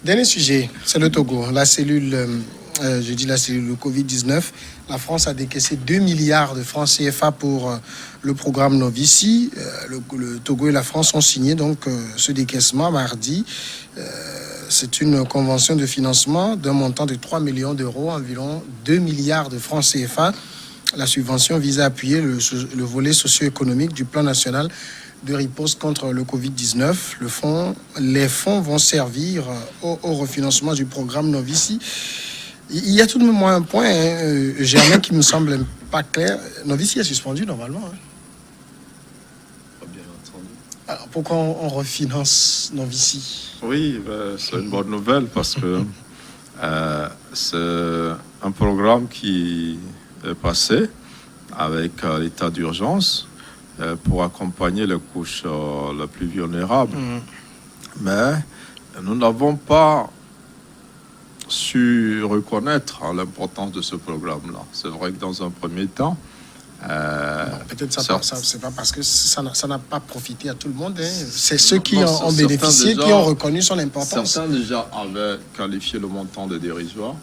Dernier sujet, c'est le Togo. La cellule, la cellule Covid-19. La France a décaissé 2 milliards de francs CFA pour le programme Novici. Le Togo et la France ont signé donc ce décaissement mardi. C'est une convention de financement d'un montant de 3 millions d'euros, environ 2 milliards de francs CFA. La subvention vise à appuyer le volet socio-économique du plan national de riposte contre le Covid-19. Les fonds vont servir au refinancement du programme Novici. Il y a tout de même un point, Germain, qui me semble pas clair. Novici est suspendu normalement. Bien entendu. Alors pourquoi on refinance Novici? Oui, c'est une bonne nouvelle parce que c'est un programme qui est passé avec l'état d'urgence pour accompagner les couches les plus vulnérables. Mais nous n'avons pas su reconnaître l'importance de ce programme-là. C'est vrai que dans un premier temps, peut-être ça c'est pas parce que ça n'a pas profité à tout le monde. C'est ceux qui ont bénéficié, qui ont reconnu son importance. Certains déjà avaient qualifié le montant de dérisoire,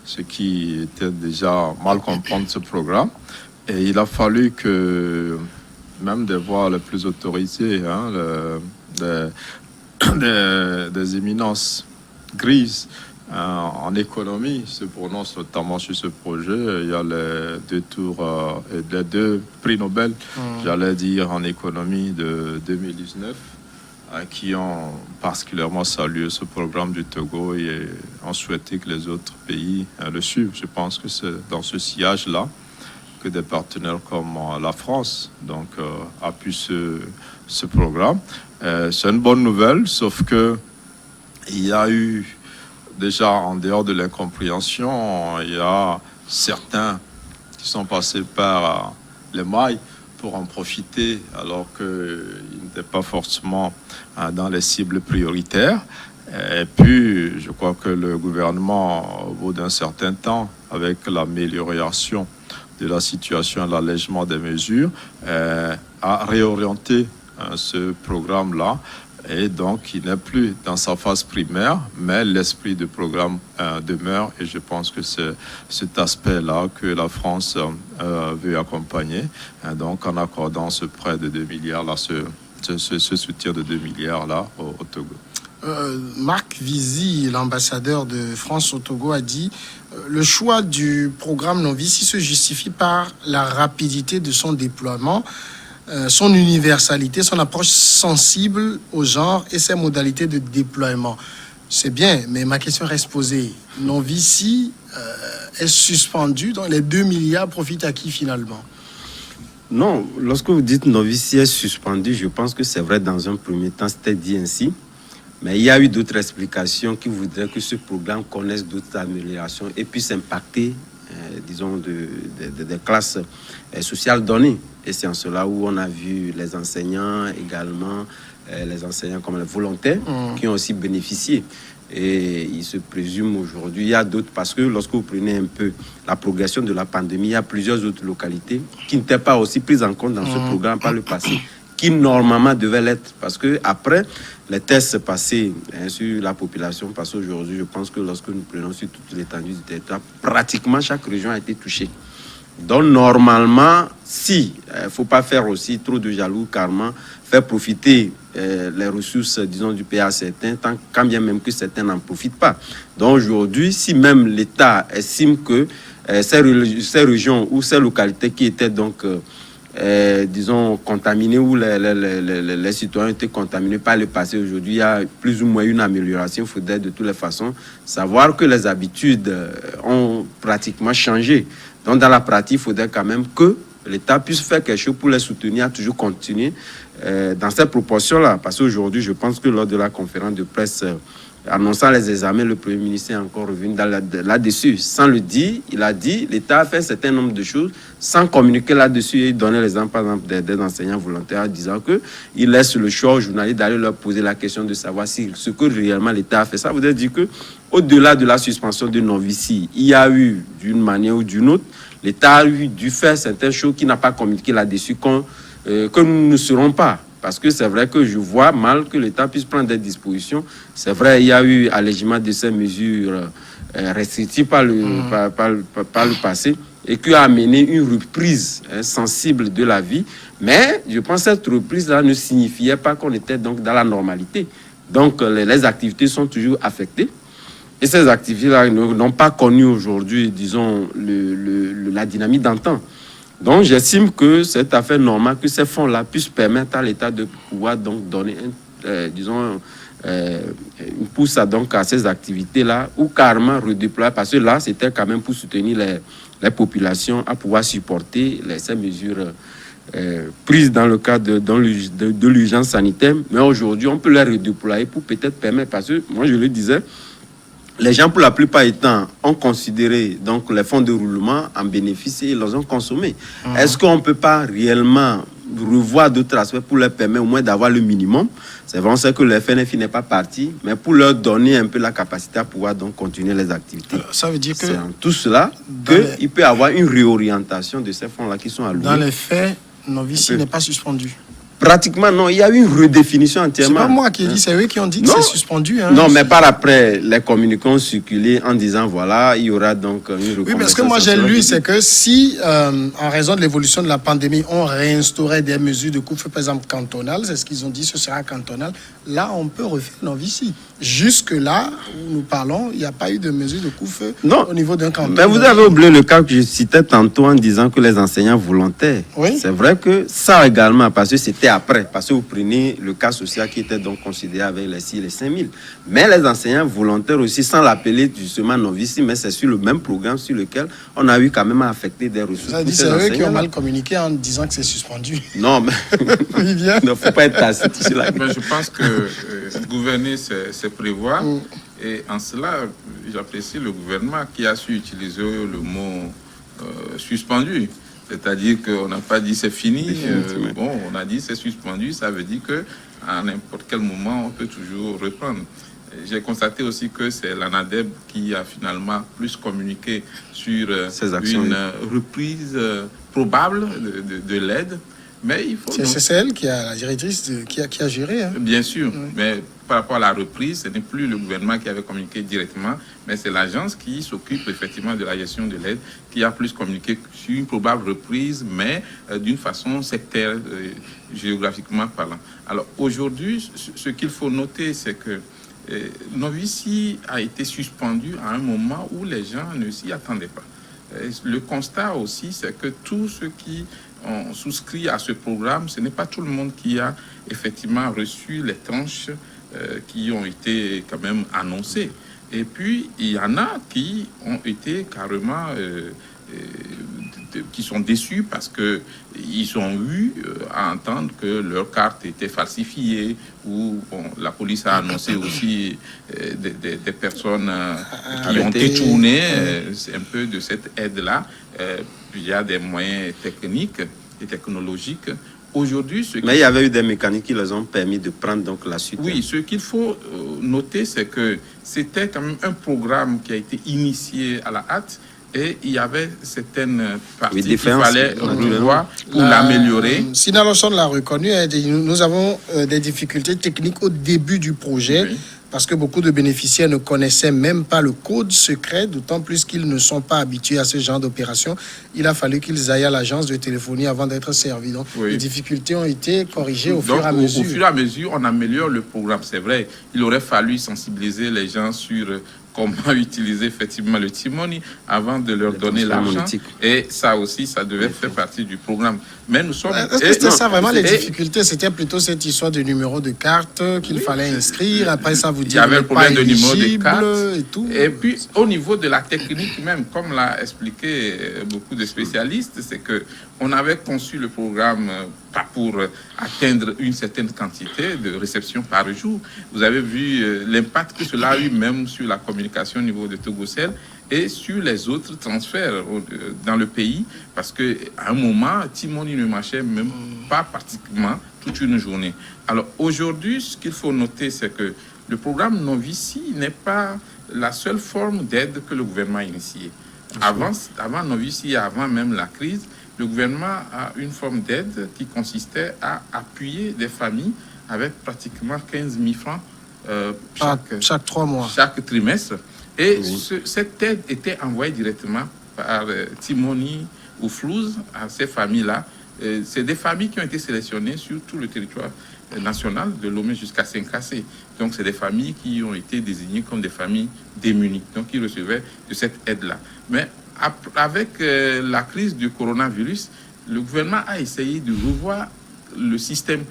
ce qui était déjà mal comprendre ce programme. Et il a fallu que même des voix les plus autorisées, des éminences grises en économie se prononcent notamment sur ce projet. Il y a les deux tours et les deux prix Nobel, j'allais dire, en économie de 2019, qui ont particulièrement salué ce programme du Togo et ont souhaité que les autres pays le suivent. Je pense que c'est dans ce sillage-là que des partenaires comme la France appuient ce programme. C'est une bonne nouvelle, sauf que il y a eu déjà, en dehors de l'incompréhension, il y a certains qui sont passés par les mailles pour en profiter alors qu'ils n'étaient pas forcément dans les cibles prioritaires. Et puis, je crois que le gouvernement, au bout d'un certain temps, avec l'amélioration de la situation et l'allègement des mesures, a réorienté ce programme-là. Et donc, il n'est plus dans sa phase primaire, mais l'esprit du programme demeure. Et je pense que c'est cet aspect-là que la France veut accompagner. Donc, en accordant ce prêt de 2 milliards, là, ce soutien de 2 milliards là, au Togo. Marc Vizy, l'ambassadeur de France au Togo, a dit le choix du programme Novici se justifie par la rapidité de son déploiement, son universalité, son approche sensible au genre et ses modalités de déploiement. C'est bien, mais ma question reste posée. Novici est suspendu, donc les 2 milliards profitent à qui finalement? Non, lorsque vous dites Novici est suspendu, je pense que c'est vrai dans un premier temps, c'était dit ainsi. Mais il y a eu d'autres explications qui voudraient que ce programme connaisse d'autres améliorations et puisse impacter, des classes sociales données. Et c'est en cela où on a vu les enseignants également, les enseignants comme les volontaires qui ont aussi bénéficié. Et il se présume aujourd'hui, il y a d'autres, parce que lorsque vous prenez un peu la progression de la pandémie, il y a plusieurs autres localités qui n'étaient pas aussi prises en compte dans ce programme par le passé, qui normalement devaient l'être. Parce que après les tests passés sur la population, parce qu'aujourd'hui, je pense que lorsque nous prenons sur toute l'étendue du territoire, pratiquement chaque région a été touchée. Donc normalement, il ne faut pas faire aussi trop de jaloux, carrément, faire profiter les ressources, disons, du pays à certains, quand bien même que certains n'en profitent pas. Donc aujourd'hui, si même l'État estime que ces régions ou ces localités qui étaient donc, disons, contaminées, où les citoyens étaient contaminés par le passé, aujourd'hui, il y a plus ou moins une amélioration. Il faudrait de toutes les façons savoir que les habitudes ont pratiquement changé. Donc, dans la pratique, il faudrait quand même que l'État puisse faire quelque chose pour les soutenir, à toujours continuer dans cette proportion-là. Parce qu'aujourd'hui, je pense que lors de la conférence de presse annonçant les examens, le Premier ministre est encore revenu là-dessus. Sans le dire, il a dit, l'État a fait un certain nombre de choses sans communiquer là-dessus. Et il donnait l'exemple, par exemple, des enseignants volontaires, disant qu'il laisse le choix aux journalistes d'aller leur poser la question de savoir si ce que réellement l'État a fait. Ça voudrait dire que, au-delà de la suspension de Novici, il y a eu, d'une manière ou d'une autre, l'État a dû faire certaines choses qu'il n'a pas communiqué là-dessus, que nous ne serons pas. Parce que c'est vrai que je vois mal que l'État puisse prendre des dispositions. C'est vrai, il y a eu allègement de ces mesures restrictives par le passé et qui a amené une reprise sensible de la vie. Mais je pense que cette reprise-là ne signifiait pas qu'on était donc dans la normalité. Donc les activités sont toujours affectées. Et ces activités-là n'ont pas connu aujourd'hui, disons, la dynamique d'antan. Donc, j'estime que c'est à fait normal que ces fonds-là puissent permettre à l'État de pouvoir donc donner, une pousse à ces activités-là ou carrément redéployer, parce que là, c'était quand même pour soutenir les populations à pouvoir supporter ces mesures prises dans le cadre de l'urgence sanitaire. Mais aujourd'hui, on peut les redéployer pour peut-être permettre, parce que moi, je le disais, les gens, pour la plupart du temps, ont considéré donc, les fonds de roulement en bénéfice et ils les ont consommés. Est-ce qu'on ne peut pas réellement revoir d'autres aspects pour leur permettre au moins d'avoir le minimum? C'est vrai, on sait que le FNFI n'est pas parti, mais pour leur donner un peu la capacité à pouvoir donc, continuer les activités. Ça veut dire que... C'est en tout cela qu'il peut y avoir une réorientation de ces fonds-là qui sont alloués. Dans les faits, Novici n'est pas suspendu. Pratiquement, non. Il y a eu une redéfinition entièrement. C'est pas moi qui ai dit, c'est eux qui ont dit que c'est suspendu. Hein. Non, mais par après, les communiqués ont circulé en disant, voilà, il y aura donc une reconnaissance. Oui, parce que moi j'ai lu, c'est que si, en raison de l'évolution de la pandémie, on réinstaurait des mesures de couvre-feu, par exemple, cantonales, c'est ce qu'ils ont dit, ce sera cantonal, là, on peut refaire Novici. Jusque-là, où nous parlons, il n'y a pas eu de mesure de couvre-feu au niveau d'un canton. Mais vous avez oublié le cas que je citais tantôt en disant que les enseignants volontaires. Oui. C'est vrai que ça également, parce que c'était après, parce que vous prenez le cas social qui était donc considéré avec les 6 et les 5 000. Mais les enseignants volontaires aussi, sans l'appeler justement Novici, mais c'est sur le même programme sur lequel on a eu quand même à affecter des ressources. Ça dit, c'est eux qui ont mal communiqué en disant que c'est suspendu. Non, mais il ne faut pas être tacite sur la... Je pense que gouverner, c'est prévoir. Et en cela, j'apprécie le gouvernement qui a su utiliser le mot suspendu. C'est-à-dire qu'on n'a pas dit c'est fini. Bon, on a dit c'est suspendu. Ça veut dire qu'à n'importe quel moment, on peut toujours reprendre. J'ai constaté aussi que c'est l'ANADEB qui a finalement plus communiqué sur une reprise probable de l'aide. Mais il faut... C'est elle qui a la directrice qui a géré. Hein. Bien sûr, mais par rapport à la reprise, ce n'est plus le gouvernement qui avait communiqué directement, mais c'est l'agence qui s'occupe effectivement de la gestion de l'aide qui a plus communiqué sur une probable reprise, mais d'une façon sectaire, géographiquement parlant. Alors aujourd'hui, ce qu'il faut noter, c'est que Novici a été suspendu à un moment où les gens ne s'y attendaient pas. Le constat aussi, c'est que tous ceux qui ont souscrit à ce programme, ce n'est pas tout le monde qui a effectivement reçu les tranches qui ont été quand même annoncées. Et puis, il y en a qui ont été carrément... qui sont déçus parce qu'ils ont eu à entendre que leur carte était falsifiée ou la police a annoncé aussi des personnes qui ont détourné. C'est un peu de cette aide-là. Il y a des moyens techniques et technologiques. Aujourd'hui, mais il y avait eu des mécaniques qui les ont permis de prendre donc la suite. Oui, ce qu'il faut noter, c'est que c'était quand même un programme qui a été initié à la hâte. Et il y avait certaines parties qu'il fallait revoir pour l'améliorer. Sina Lawson l'a reconnu, nous avons des difficultés techniques au début du projet, parce que beaucoup de bénéficiaires ne connaissaient même pas le code secret, d'autant plus qu'ils ne sont pas habitués à ce genre d'opération. Il a fallu qu'ils aillent à l'agence de téléphonie avant d'être servis. Donc, les difficultés ont été corrigées au fur et à mesure. Au fur et à mesure, on améliore le programme. C'est vrai, il aurait fallu sensibiliser les gens sur... comment utiliser effectivement le T-Money avant de leur donner l'argent. Et ça aussi, ça devait faire partie du programme. Mais nous sommes... Est-ce que c'était ça vraiment les difficultés? C'était plutôt cette histoire de numéro de carte qu'il fallait inscrire. Après ça, vous dites... Il y avait le problème de numéro de carte. Et tout. Et puis, au niveau de la technique même, comme l'a expliqué beaucoup de spécialistes, c'est que on avait conçu le programme pas pour atteindre une certaine quantité de réceptions par jour. Vous avez vu l'impact que cela a eu même sur la communication au niveau de Togocel et sur les autres transferts dans le pays, parce qu'à un moment, T-Money ne marchait même pas pratiquement toute une journée. Alors aujourd'hui, ce qu'il faut noter, c'est que le programme Novici n'est pas la seule forme d'aide que le gouvernement a initiée. Avant Novici, avant même la crise, le gouvernement a une forme d'aide qui consistait à appuyer des familles avec pratiquement 15 000 francs chaque 3 mois. Chaque trimestre. Et cette aide était envoyée directement par Timoni ou Flouze à ces familles-là. C'est des familles qui ont été sélectionnées sur tout le territoire national, de Lomé jusqu'à Saint-Cassé. Donc, c'est des familles qui ont été désignées comme des familles démunies, donc qui recevaient de cette aide-là. Mais avec la crise du coronavirus, le gouvernement a essayé de revoir le système.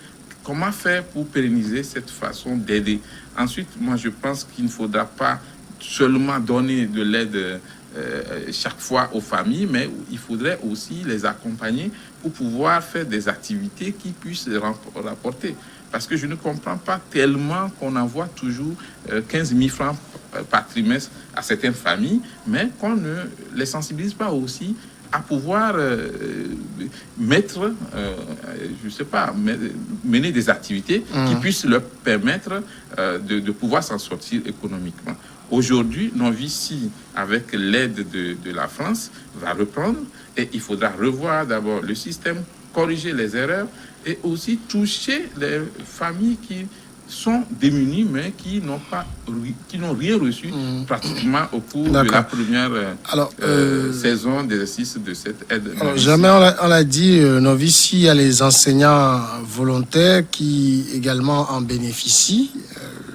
Comment faire pour pérenniser cette façon d'aider? Ensuite, moi, je pense qu'il ne faudra pas seulement donner de l'aide chaque fois aux familles, mais il faudrait aussi les accompagner pour pouvoir faire des activités qui puissent rapporter. Parce que je ne comprends pas tellement qu'on envoie toujours 15 000 francs par trimestre à certaines familles, mais qu'on ne les sensibilise pas aussi à pouvoir mener des activités qui puissent leur permettre de pouvoir s'en sortir économiquement. Aujourd'hui, Novici, avec l'aide de la France, va reprendre et il faudra revoir d'abord le système, corriger les erreurs et aussi toucher les familles qui sont démunies mais qui n'ont rien reçu pratiquement au cours de la première saison d'exercice de cette aide. Alors, jamais on l'a dit, Novici, il y a les enseignants volontaires qui également en bénéficient.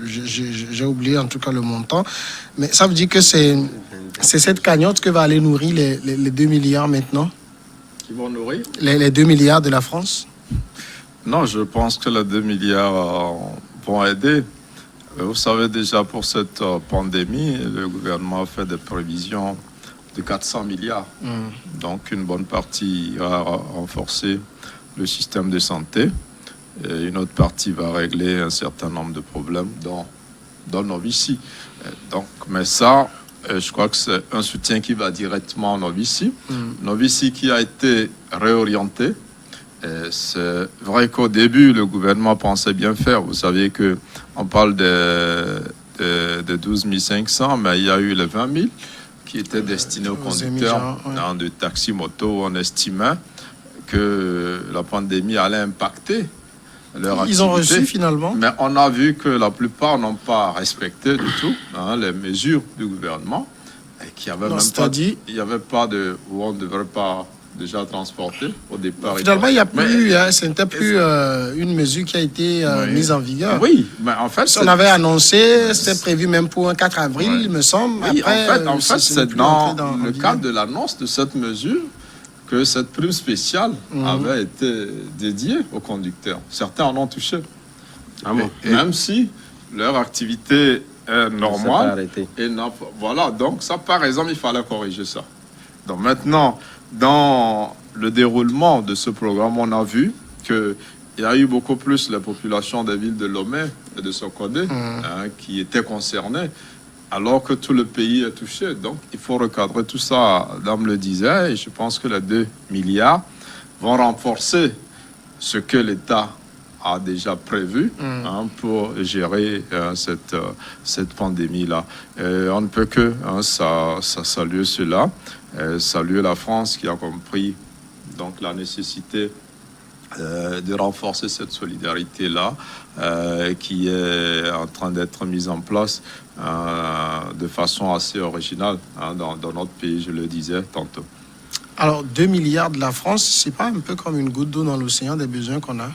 J'ai oublié en tout cas le montant, mais ça veut dire que c'est cette cagnotte que va aller nourrir les 2 milliards maintenant. Qui vont nourrir les 2 milliards de la France. Non, je pense que les 2 milliards vont aider. Vous savez déjà, pour cette pandémie, le gouvernement a fait des prévisions de 400 milliards. Donc une bonne partie va renforcer le système de santé. Et une autre partie va régler un certain nombre de problèmes dans Novici. Donc, mais ça, je crois que c'est un soutien qui va directement à Novici. Novici qui a été réorienté. Et c'est vrai qu'au début, le gouvernement pensait bien faire. Vous savez qu'on parle de 12 500, mais il y a eu les 20 000 qui étaient destinés aux conducteurs de taxi-moto. On estimait que la pandémie allait impacter leur activité. Ils ont reçu finalement. Mais on a vu que la plupart n'ont pas respecté du tout les mesures du gouvernement. Et qu'il n'y avait même pas, il n'y avait pas de où on ne devrait pas déjà transporter au départ. Finalement, il n'y a plus, ce n'était plus une mesure qui a été mise en vigueur. Oui, mais en fait, on avait annoncé, c'était prévu même pour un 4 avril, il me semble. Oui, après, en fait, c'est dans le cadre de l'annonce de cette mesure que cette prime spéciale avait été dédiée aux conducteurs. Certains en ont touché. Même si leur activité est normale. Voilà, donc ça, par exemple, il fallait corriger ça. Donc maintenant, dans le déroulement de ce programme, on a vu qu'il y a eu beaucoup plus la population des villes de Lomé et de Sokodé qui étaient concernées, alors que tout le pays est touché. Donc, il faut recadrer tout ça, Dame le disait, et je pense que les 2 milliards vont renforcer ce que l'État a déjà prévu pour gérer cette pandémie-là. On ne peut que saluer cela, saluer la France qui a compris donc, la nécessité de renforcer cette solidarité-là qui est en train d'être mise en place de façon assez originale dans notre pays, je le disais tantôt. Alors, 2 milliards de la France, c'est pas un peu comme une goutte d'eau dans l'océan des besoins qu'on a?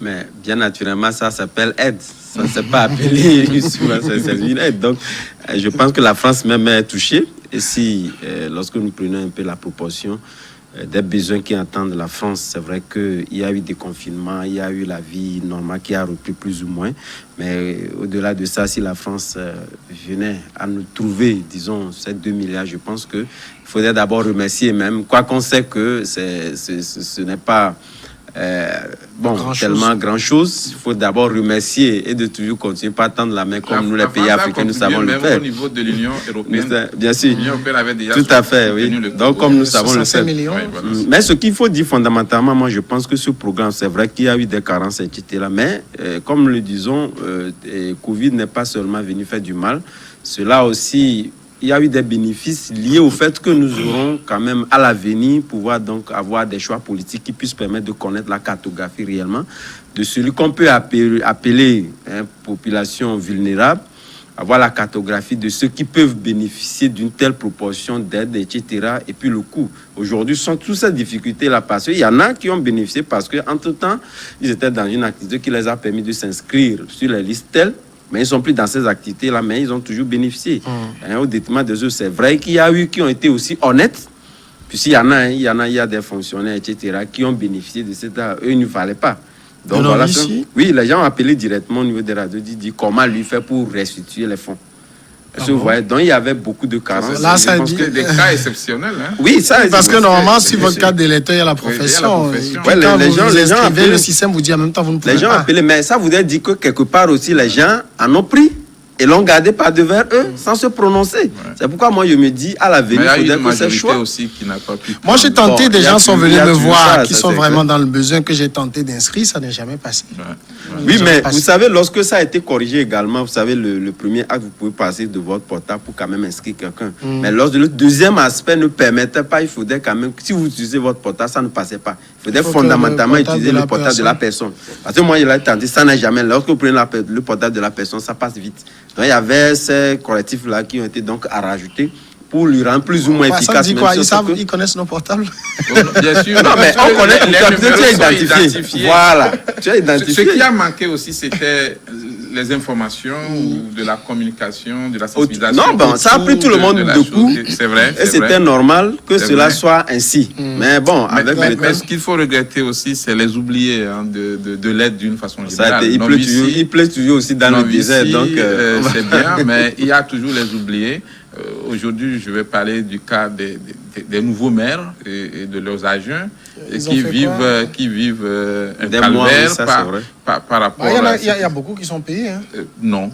Mais bien naturellement, ça s'appelle aide. Ça ne s'est pas appelé souvent, c'est une aide. Donc, je pense que la France même est touchée. Et si, lorsque nous prenons un peu la proportion des besoins qui attendent la France, c'est vrai qu'il y a eu des confinements, il y a eu la vie normale qui a repris plus ou moins. Mais au-delà de ça, si la France venait à nous trouver, disons, ces 2 milliards, je pense qu'il faudrait d'abord remercier même, quoi qu'on sait que ce n'est pas... tellement grand-chose. Il faut d'abord remercier et de toujours continuer, pas tendre la main comme nous, les pays africains, nous savons le faire. Au niveau de l'Union européenne, bien sûr. l'Union européenne avait déjà tout à fait, oui. Donc, comme nous savons le faire. Mais ce qu'il faut dire fondamentalement, moi, je pense que ce programme, c'est vrai qu'il y a eu des carences, etc. Mais, comme le disons, Covid n'est pas seulement venu faire du mal. Cela aussi il y a eu des bénéfices liés au fait que nous aurons quand même à l'avenir pouvoir donc avoir des choix politiques qui puissent permettre de connaître la cartographie réellement de celui qu'on peut appeler population vulnérable, avoir la cartographie de ceux qui peuvent bénéficier d'une telle proportion d'aide, etc. Et puis le coût. Aujourd'hui, sont toutes ces difficultés-là parce qu'il y en a qui ont bénéficié parce qu'entre-temps, ils étaient dans une activité qui les a permis de s'inscrire sur les listes telles. Mais ils ne sont plus dans ces activités-là, mais ils ont toujours bénéficié. Au détriment des autres, c'est vrai qu'il y a eu qui ont été aussi honnêtes. Puis s'il y en a, il y a des fonctionnaires, etc., qui ont bénéficié de cette... Eux, il ne fallait pas. Donc voilà. Oui, les gens ont appelé directement au niveau des radios, dit comment lui faire pour restituer les fonds. Vous voyez, donc il y avait beaucoup de carences. Là, ça dit... des cas exceptionnels. Hein? Oui, ça. Parce que normalement, si votre cas d'électeur, il y a la profession. Les gens appellent le système, vous dit en même temps, vous ne pouvez pas. Les gens appellent, mais ça voudrait dire que quelque part aussi, les gens en ont pris et l'ont gardé par devers eux sans se prononcer. Ouais. C'est pourquoi moi, je me dis, à l'avenir, il faudrait que c'est choix. Aussi qui n'a pas pu prendre. Moi, j'ai tenté, des gens sont venus me voir, qui sont vraiment dans le besoin, que j'ai tenté d'inscrire, ça n'est jamais passé. Oui, mais vous savez, lorsque ça a été corrigé également, vous savez, le premier acte, vous pouvez passer de votre portable pour quand même inscrire quelqu'un. Mais lorsque le deuxième aspect ne permettait pas, il faudrait quand même, si vous utilisez votre portable, ça ne passait pas. Il faudrait fondamentalement utiliser le portable de la personne. Parce que moi, je l'ai tenté, ça n'a jamais. Lorsque vous prenez le portable de la personne, ça passe vite. Donc, il y avait ces correctifs-là qui ont été donc à rajouter pour lui rendre plus ou moins efficace. Ça dit quoi? Ils connaissent nos portables? Bien sûr. Non, mais on connaît les numéros identifiés. Voilà. Tu as identifié. Ce qui a manqué aussi, c'était les informations ou de la communication, de la sensibilisation. Non, bon, ça a pris tout le monde de coup. C'est vrai. Et c'était normal que cela soit ainsi. Mais bon, mais ce qu'il faut regretter aussi, c'est les oubliés de l'aide d'une façon générale. Il pleut toujours aussi dans le désert. Donc, c'est bien, mais il y a toujours les oubliés. Aujourd'hui, je vais parler du cas des nouveaux maires et de leurs agents qui vivent un calvaire par rapport à... Il y a beaucoup qui sont payés. Hein. Non.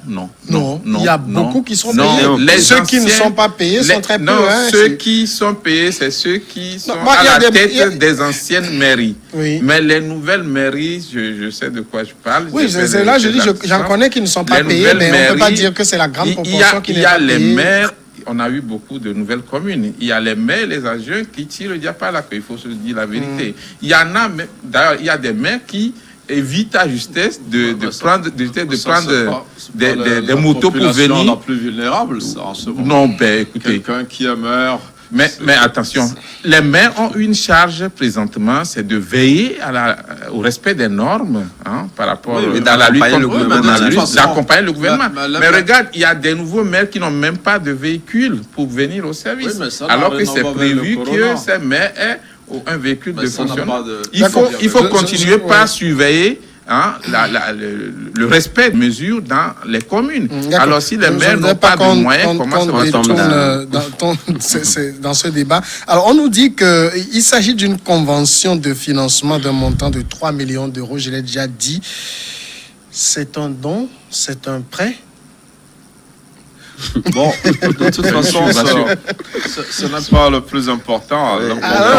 Il y a beaucoup qui sont payés. Ceux qui ne sont pas payés sont très peu. Ceux qui sont payés, c'est ceux qui sont à la tête des anciennes mairies. Oui. Mais les nouvelles mairies, je sais de quoi je parle. Oui, c'est là, je dis, j'en connais qui ne sont pas payés, mais on ne peut pas dire que c'est la grande proportion qui n'est pas payée. Il y a les maires. On a eu beaucoup de nouvelles communes. Il y a les maires, les agents qui tirent le diable par la queue. Il faut se dire la vérité. Il y en a, d'ailleurs, il y a des maires qui évitent à justesse de prendre des motos pour venir. La plus vulnérable, ça, en ce moment. Non, ben écoutez. Quelqu'un qui est maire. Mais attention, les maires ont une charge présentement, c'est de veiller au respect des normes par rapport à la lutte contre le coronavirus, d'accompagner le gouvernement. Mais regarde, il y a des nouveaux maires qui n'ont même pas de véhicule pour venir au service. Alors que c'est prévu que ces maires aient un véhicule de fonctionnement. Il faut continuer par surveiller le respect des mesures dans les communes. Alors, si les maires n'ont pas de moyens, comment ça va tomber dans ce débat? Alors, on nous dit qu'il s'agit d'une convention de financement d'un montant de 3 millions d'euros. Je l'ai déjà dit. C'est un don? C'est un prêt? Bon, de toute façon, ce n'est pas le plus important.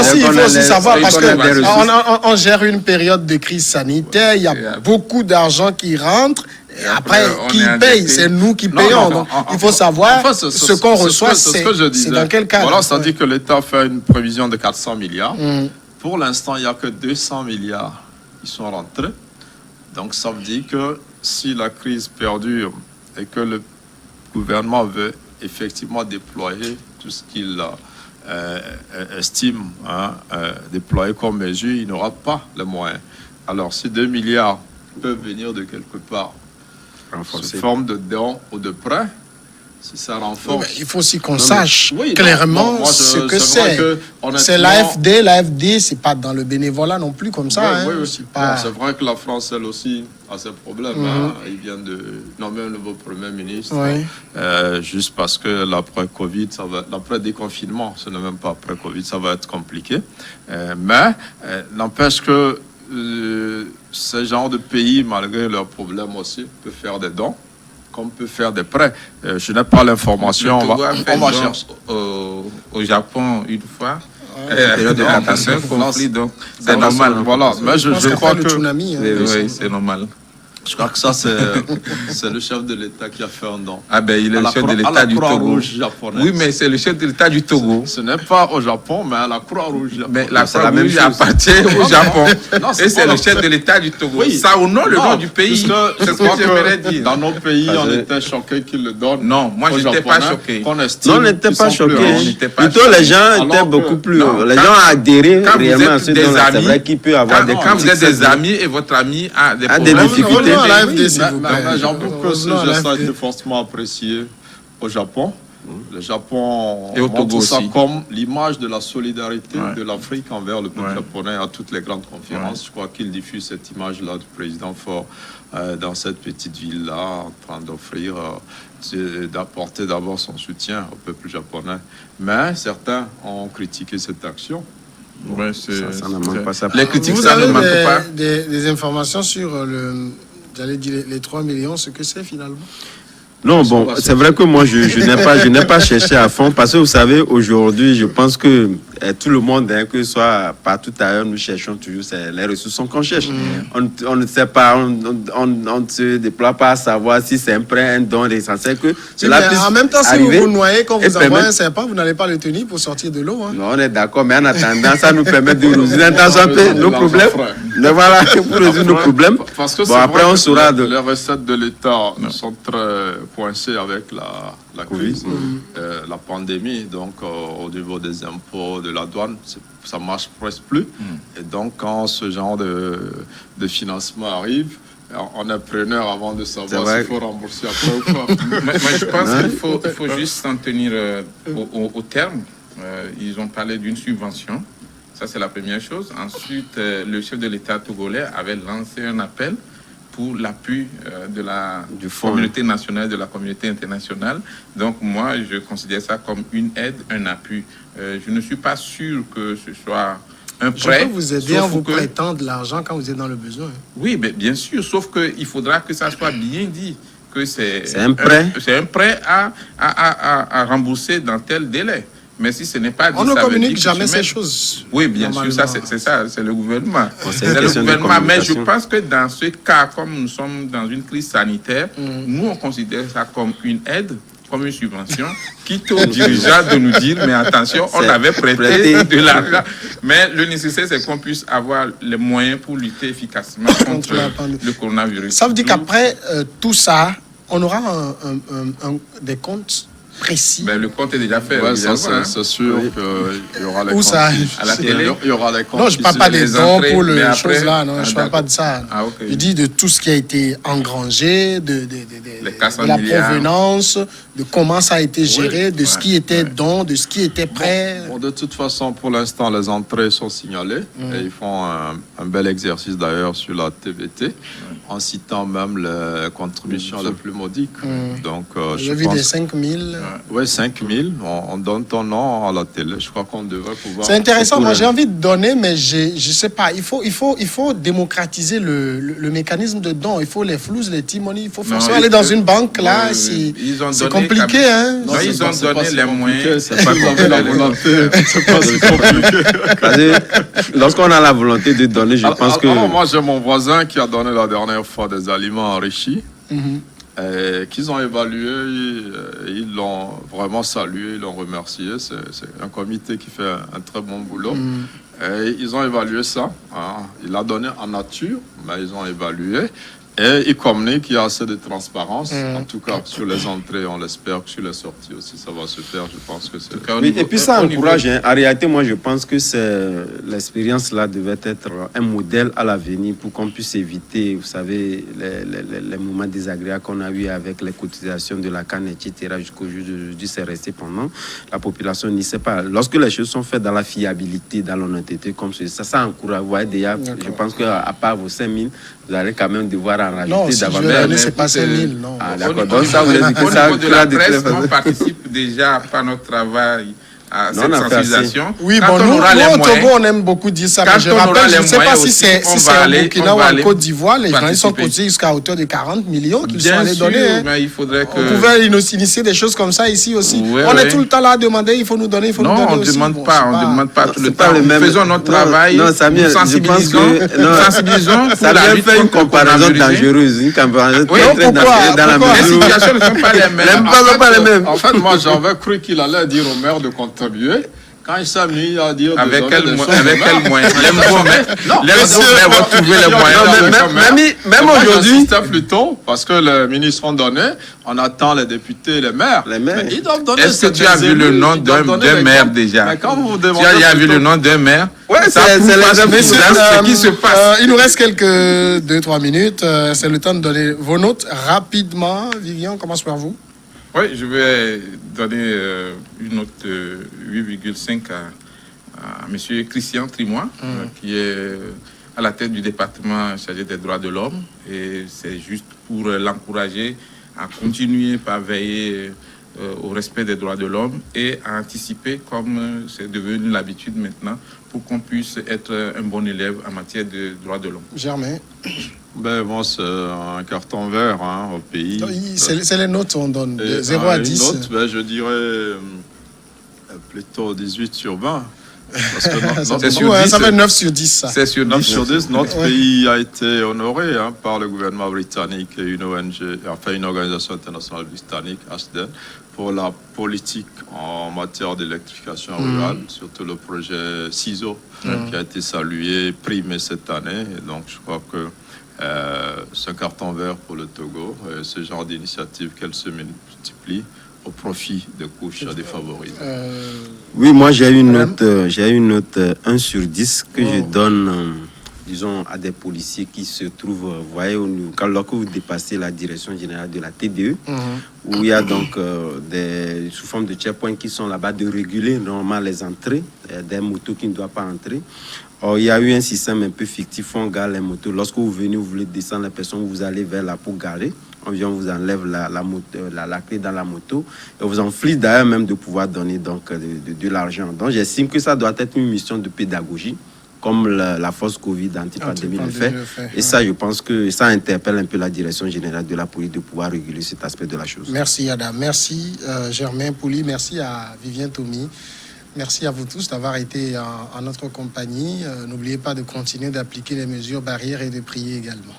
Si, il faut aussi savoir, parce qu'on gère une période de crise sanitaire, il y a beaucoup d'argent qui rentre, et après, qui paye? C'est nous qui payons. Donc, il faut savoir ce qu'on reçoit, c'est dans quel cadre. Voilà, c'est-à-dire que l'État fait une prévision de 400 milliards. Pour l'instant, il n'y a que 200 milliards qui sont rentrés. Donc, ça veut dire que si la crise perdure et que le gouvernement veut effectivement déployer tout ce qu'il estime déployer comme mesure, il n'aura pas les moyens. Alors, si 2 milliards peuvent venir de quelque part, sous forme de dons ou de prêts, si ça renforce... Il faut aussi qu'on sache clairement ce que c'est. C'est l'AFD. L'AFD, c'est pas dans le bénévolat non plus comme ça. C'est vrai que la France, elle aussi, a ses problèmes. Il vient de nommer un nouveau Premier ministre. Juste parce que l'après-Covid, l'après-déconfinement, ce n'est même pas après-Covid, ça va être compliqué. Mais n'empêche que ce genre de pays, malgré leurs problèmes aussi, peuvent faire des dons, comme peut faire des prêts. Je n'ai pas l'information. On va chercher. Au Japon, une fois, période de catastrophe, conflit, donc c'est normal. Voilà, mais je crois que... Oui, c'est normal. Je crois que ça, c'est le chef de l'État qui a fait un don. Ah ben, il est le chef de l'État du Togo. Japonaise. Oui, mais c'est le chef de l'État du Togo. Ce n'est pas au Japon, mais à la Croix-Rouge japonaise. Mais la Croix-Rouge appartient au Japon. Et c'est le chef de l'État du Togo. Oui. Ça honore le nom du pays. C'est ce que j'aimerais dire. Dans nos pays, on était choqués qu'ils le donnent. Non, moi, je n'étais pas choqué. Non, on n'était pas choqués. Plutôt, les gens étaient beaucoup plus... Les gens adhéraient réellement à ce don-là. C'est vrai qu'il peut avoir des... Quand vous êtes des amis et votre ami a des difficultés. J'avoue que ce geste a été fortement apprécié au Japon. Le Japon et au Togo montre ça aussi comme l'image de la solidarité de l'Afrique envers le peuple japonais à toutes les grandes conférences. Je crois qu'il diffuse cette image-là du président fort dans cette petite ville-là, en train d'offrir, d'apporter d'abord son soutien au peuple japonais. Mais certains ont critiqué cette action. Ouais, ça ne manque pas. Les critiques, vous ça ne manque avez pas. Des informations sur j'allais dire les 3 millions, ce que c'est finalement? Non, bon, c'est vrai que moi, je n'ai pas cherché à fond parce que vous savez, aujourd'hui, je pense que tout le monde, que ce soit partout ailleurs, nous cherchons toujours les ressources qu'on cherche. On ne sait pas, on ne se déploie pas à savoir si c'est un prêt, un don, l'essentiel que cela puisse en même temps, si arriver vous vous noyez, quand vous envoyez permettre... un serpent, vous n'allez pas le tenir pour sortir de l'eau. Hein. Non, on est d'accord, mais en attendant, ça nous permet de résoudre nos problèmes. Voilà, pour résoudre nos problèmes. Parce que bon, après, on saura... Les recettes de l'État sont très coincées avec la crise, la pandémie. Donc, au niveau des impôts, de la douane, ça ne marche presque plus. Et donc, quand ce genre de financement arrive, on est preneur avant de savoir s'il faut rembourser après ou pas. Moi, je pense qu'il faut juste s'en tenir au terme. Ils ont parlé d'une subvention. Ça, c'est la première chose. Ensuite, le chef de l'État togolais avait lancé un appel pour l'appui de la communauté nationale, de la communauté internationale. Donc, moi, je considère ça comme une aide, un appui. Je ne suis pas sûr que ce soit un prêt. Je peux vous aider en vous prêtant de l'argent quand vous êtes dans le besoin. Oui, mais bien sûr, sauf qu'il faudra que ça soit bien dit, que c'est un prêt. C'est un prêt à rembourser dans tel délai. Mais si ce n'est pas dit, on ne communique jamais ces choses. Oui, bien sûr, ça c'est ça, c'est le gouvernement. C'est le gouvernement, mais je pense que dans ce cas, comme nous sommes dans une crise sanitaire, nous on considère ça comme une aide, comme une subvention, quitte aux dirigeants de nous dire, mais attention, on avait prêté de l'argent. Mais le nécessaire, c'est qu'on puisse avoir les moyens pour lutter efficacement contre le coronavirus. Ça veut dire qu'après tout ça, on aura des comptes précis. Ben, le compte est déjà fait. Ouais, c'est sûr qu'il y aura les comptes. ça à la télé, il y aura les comptes. Non, je ne parle pas des dons pour le après, chose là. Non, je ne parle pas de ça. Okay. Je dis de tout ce qui a été engrangé, de la provenance, de comment ça a été géré, de ce qui était don, de ce qui était prêt. Bon, de toute façon, pour l'instant, les entrées sont signalées. Et ils font un bel exercice d'ailleurs sur la TVT, en citant même les contributions les plus modiques. Donc, j'ai vu des 5 000. Oui, 5 000. On donne ton nom à la télé. Je crois qu'on devrait pouvoir... C'est intéressant. Moi, j'ai envie de donner, mais je ne sais pas. Il faut démocratiser le mécanisme de don. Il faut les flous, les timonies. Il faut forcément aller dans une banque, là. C'est compliqué, hein? Non, ils ont donné les moyens. C'est pas compliqué. La volonté. C'est pas si compliqué. Lorsqu'on a la volonté de donner, je pense que... Moi, j'ai mon voisin qui a donné la dernière fois des aliments enrichis. Qu'ils ont évalué, ils l'ont vraiment salué, ils l'ont remercié. C'est un comité qui fait un très bon boulot. Et ils ont évalué ça. Il l'a donné en nature, mais ils ont évalué. Et ils communiquent qu'il y a assez de transparence. En tout cas, sur les entrées, on l'espère que sur les sorties aussi, ça va se faire. Je pense que c'est... Oui, et puis ça encourage. En réalité, moi, je pense que l'expérience-là devait être un modèle à l'avenir pour qu'on puisse éviter, vous savez, les moments désagréables qu'on a eu avec les cotisations de la canne, etc. Jusqu'au jour d'aujourd'hui, c'est resté pendant. La population n'y sait pas. Lorsque les choses sont faites dans la fiabilité, dans l'honnêteté, comme ça encourage. Vous voyez, déjà, je pense qu'à part vos 5 000, vous allez quand même devoir en rajouter. Non, si je vais donner, c'est pas 5 000, non. Ah, d'accord. Donc ça, vous avez dit que ça, au niveau de la presse, on participe déjà par notre travail à Non, cette on a fait sensibilisation. Oui, Quand bon, on nous, aura les au moyens, Togo, on aime beaucoup dire ça, Quand mais je on aura rappelle, je les ne sais pas moyens si aussi, c'est on si va au aller- Burkina on ou va en aller Côte d'Ivoire, les gens ils sont participer. cotisés jusqu'à hauteur de 40 millions qu'ils sont bien allés sûr, donner. Hein. mais il faudrait que... On pouvait initier des choses comme ça ici aussi. Ouais, on est ouais. tout le temps là à demander, il faut nous donner, il faut nous Non, donner on ne aussi. demande Bon, pas, c'est on ne demande pas tout le c'est pas temps. le Nous même- faisons notre non, travail, non, Samuel, nous je pense sensibilisons, que- non, sensibilisons pour Ça la vient lutte faire une contre le comparaison coronavirus. dangereuse. Une comparaison Oui, très, très pourquoi dangereuse dans la Pourquoi Les mesure où- situations ne sont pas les mêmes. Même pas, pas les mêmes. En fait, moi, j'avais cru qu'il allait dire au maire de contribuer. Quand il s'est mis à dire... Avec de quel donner des moyen choses avec au quel maire. moyen Les nouveaux maires monsieur, vont trouver les non, moyens. mais- Même Moi, aujourd'hui, j'insistais plutôt, parce que les ministres ont donné, on attend les députés, les maires. Les maires. Mais ils doivent donner Est-ce que c'est tu as des vu le élus, nom ils doivent donner d'un des maire comptes. déjà Mais quand vous vous Tu demandez as déjà vu plutôt- le nom d'un maire Ouais, Ça c'est prouve les pas messieurs, ce qui se passe. Il nous reste quelques 2-3 minutes. C'est le temps de donner vos notes rapidement. Vivian, on commence par vous. Oui, je vais donner une note de 8,5 à M. Christian Trimois, qui est à la tête du département chargé des droits de l'homme. Et c'est juste pour l'encourager à continuer par veiller au respect des droits de l'homme et à anticiper, comme c'est devenu l'habitude maintenant, pour qu'on puisse être un bon élève en matière de droits de l'homme. Germain. Ben, bon, c'est un carton vert au pays. C'est les notes qu'on donne, de Et, 0 à une 10. note, ben, je dirais plutôt 18 sur 20. Parce que Ça C'est fait sur beaucoup, hein, 10, ça fait 9 sur 10, ça. C'est sur 9 10. sur 10, notre Ouais. pays a été honoré par le gouvernement britannique et une ONG, enfin une organisation internationale britannique, HDN, pour la politique en matière d'électrification rurale, surtout le projet CISO, qui a été salué, primé cette année. Et donc, je crois que c'est un carton vert pour le Togo. Et ce genre d'initiative, qu'elle se multiplie au profit des couches défavorisées. oui, moi j'ai une Madame? note 1 sur 10 que je donne, disons, à des policiers qui se trouvent, vous voyez, lorsque vous dépassez la direction générale de la TDE, où il y a donc sous forme de checkpoints qui sont là-bas de réguler normalement les entrées des motos qui ne doivent pas entrer. Or, il y a eu un système un peu fictif où on gare les motos. Lorsque vous venez, vous voulez descendre la personne, vous allez vers là pour garer. On vient, on vous enlève la clé dans la moto et on vous enflige d'ailleurs même de pouvoir donner donc, de l'argent. Donc, j'estime que ça doit être une mission de pédagogie, comme la force Covid anti-pandémie le fait. Et ça, je pense que ça interpelle un peu la direction générale de la police de pouvoir réguler cet aspect de la chose. Merci, Adam. Merci, Germain Pouli. Merci à Vivien Tomi. Merci à vous tous d'avoir été en notre compagnie. N'oubliez pas de continuer d'appliquer les mesures barrières et de prier également.